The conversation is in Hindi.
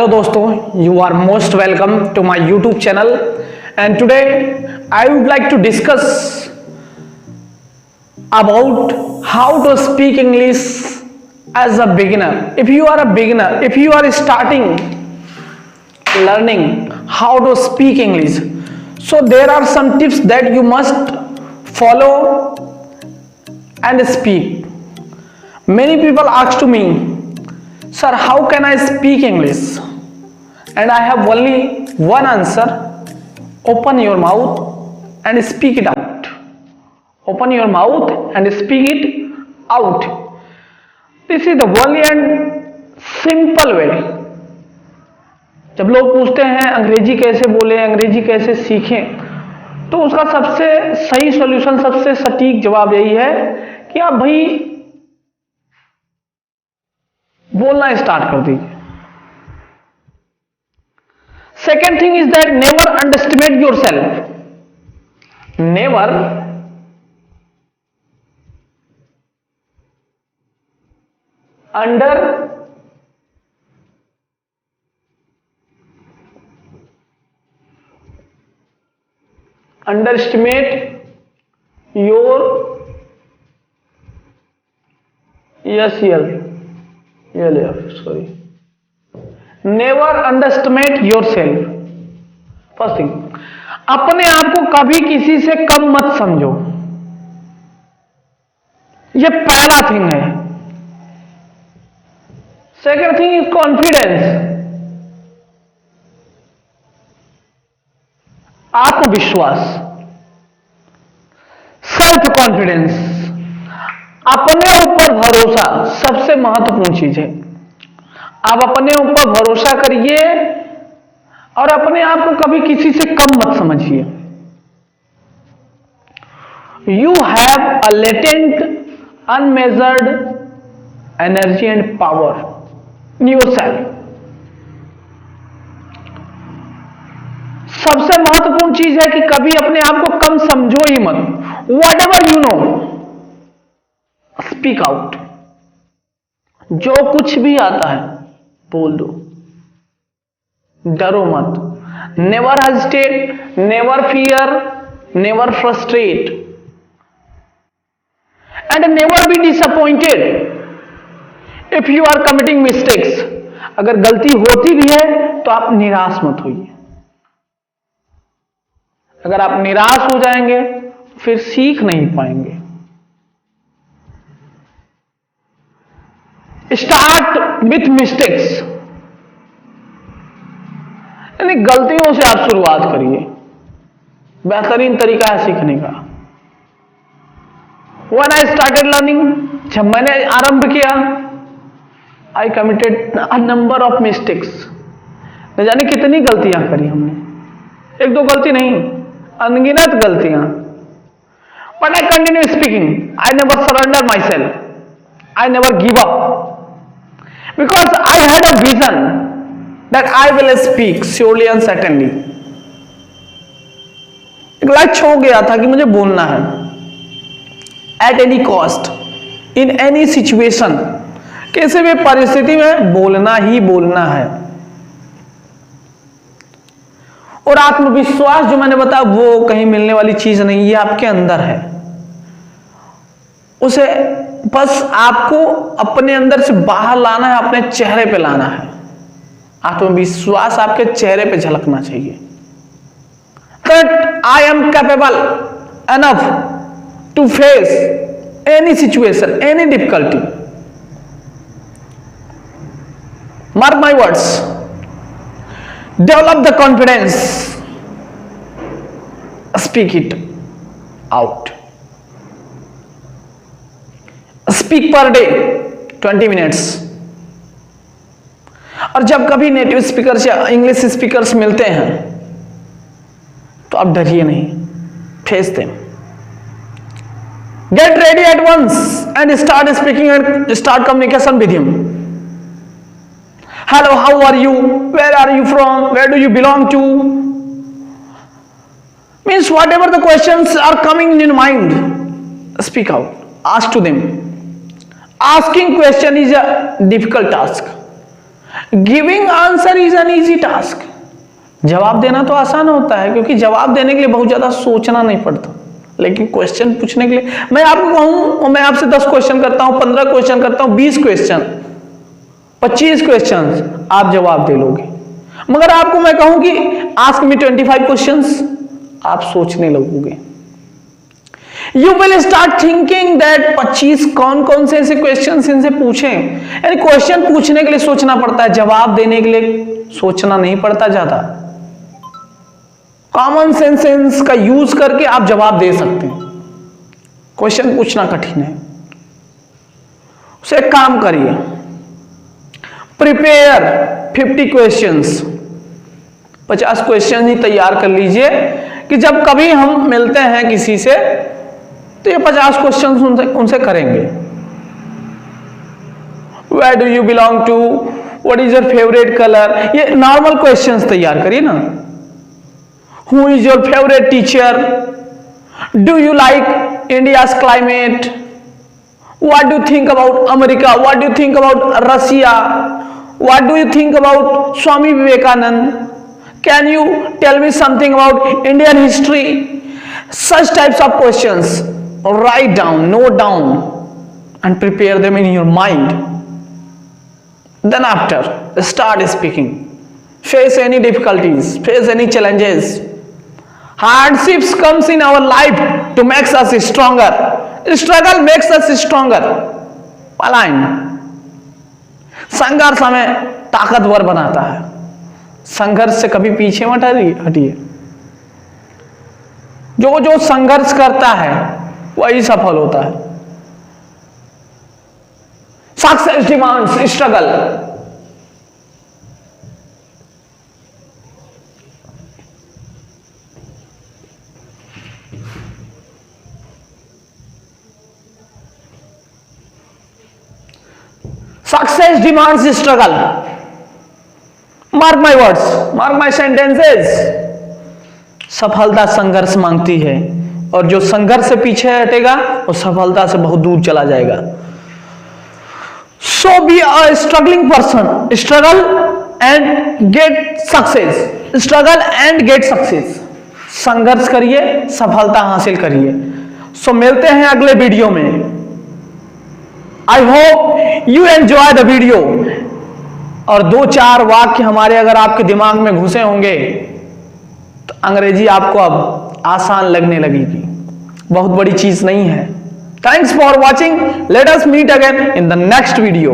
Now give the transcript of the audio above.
Hello दोस्तों, you are most welcome to my YouTube channel and today I would like to discuss about how to speak English as a beginner. If you are a beginner, if you are starting learning how to speak English, so there are some tips that you must follow and speak. Many people ask to me, sir, how can I speak English? And I have only one answer: open your mouth and speak it out. Open your mouth and speak it out. This is the only and simple way. जब लोग पूछते हैं अंग्रेजी कैसे बोले, अंग्रेजी कैसे सीखें, तो उसका सबसे सही सॉल्यूशन, सबसे सटीक जवाब यही है कि आप भाई बोलना स्टार्ट कर दीजिए. Second thing is that never underestimate your self. Never underestimate your never underestimate yourself. First thing, अपने आप को कभी किसी से कम मत समझो. ये पहला थिंग है. Second thing is confidence. आत्मविश्वास, सेल्फ कॉन्फिडेंस, अपने ऊपर भरोसा सबसे महत्वपूर्ण चीज है. आप अपने ऊपर भरोसा करिए और अपने आप को कभी किसी से कम मत समझिए. You have a latent unmeasured energy and power in your self. सबसे महत्वपूर्ण चीज है कि कभी अपने आप को कम समझो ही मत. Whatever you know, speak out. जो कुछ भी आता है बोल दो, डरो मत. Never hesitate, never fear, never frustrate and never be disappointed if you are committing mistakes. अगर गलती होती भी है तो आप निराश मत होइए. अगर आप निराश हो जाएंगे फिर सीख नहीं पाएंगे. स्टार्ट विथ मिस्टेक्स, यानी गलतियों से आप शुरुआत करिए. बेहतरीन तरीका है सीखने का. When I started learning, जब मैंने आरंभ किया, I committed a number of mistakes. न जाने कितनी गलतियां करी हमने. एक दो गलती नहीं, अनगिनत गलतियां. But I continue speaking. I never surrender myself. I never give up. Because I had a vision that I will speak surely and certainly. एक लक्ष्य हो गया था कि मुझे बोलना है. At any cost, in any situation, किसी भी परिस्थिति में बोलना ही बोलना है. और आत्मविश्वास जो मैंने बताया वो कहीं मिलने वाली चीज नहीं, ये आपके अंदर है. उसे बस आपको अपने अंदर से बाहर लाना है, अपने चेहरे पे लाना है. आत्मविश्वास आपके चेहरे पे झलकना चाहिए. That I am capable enough to face any situation, any difficulty. Mark my words. Develop the confidence. Speak it out. Speak per day 20 minutes. और जब कभी नेटिव स्पीकर्स या इंग्लिश स्पीकर्स मिलते हैं तो आप डरिए नहीं, face them. Get ready at once and start speaking and start communication with him. Hello, how are you, where are you from, where do you belong to, means whatever the questions are coming in mind, speak out, ask to them. Asking question is a difficult task. Giving answer is an easy task. जवाब देना तो आसान होता है, क्योंकि जवाब देने के लिए बहुत ज्यादा सोचना नहीं पड़ता। लेकिन क्वेश्चन पूछने के लिए मैं आपको कहूं, मैं आपसे 10 क्वेश्चन करता हूं, 15 क्वेश्चन करता हूं, 20 क्वेश्चन, 25 क्वेश्चन, आप जवाब दे लोगे। मगर आपको मैं कहूं कि आस्क मी 25 क्वेश्चंस, आप सोचने लगोगे। You will start thinking that 25 कौन कौन से ऐसे क्वेश्चन इनसे पूछें। यानी क्वेश्चन पूछने के लिए सोचना पड़ता है, जवाब देने के लिए सोचना नहीं पड़ता ज्यादा। कॉमन सेंस का यूज करके आप जवाब दे सकते हैं। क्वेश्चन पूछना कठिन है। उसे एक काम करिए, प्रिपेयर 50 क्वेश्चंस, 50 क्वेश्चन ही तैयार कर लीजिए कि जब कभी हम मिलते हैं किसी से तो ये 50 क्वेश्चन उनसे करेंगे। Where do you belong to, what is your favourite colour, ये नॉर्मल क्वेश्चंस तैयार करिए ना। Who is your favourite teacher, do you like India's climate, what do you think about America, what do you think about Russia, what do you think about Swami Vivekananda, can you tell me something about Indian history. such types of questions, write down, note down and prepare them in your mind. Then after, start speaking. Face any difficulties, face any challenges. Hardships comes in our life to make us stronger. Struggle makes us stronger. Align. संघर्ष हमें ताकतवर बनाता है। संघर्ष से कभी पीछे मत हटिए। जो संघर्ष करता है वही सफल होता है। Success demands struggle. Success demands struggle. Mark my words, mark my sentences. सफलता संघर्ष मांगती है, और जो संघर्ष से पीछे हटेगा वो सफलता से बहुत दूर चला जाएगा। So be a struggling person, struggle and get success, struggle and get success. संघर्ष करिए, सफलता हासिल करिए। सो मिलते हैं अगले वीडियो में। I hope you enjoy the video. और 2-4 वाक्य हमारे अगर आपके दिमाग में घुसे होंगे तो अंग्रेजी आपको अब आसान लगने लगेगी। बहुत बड़ी चीज नहीं है। Thanks for watching. Let us meet again in the next video.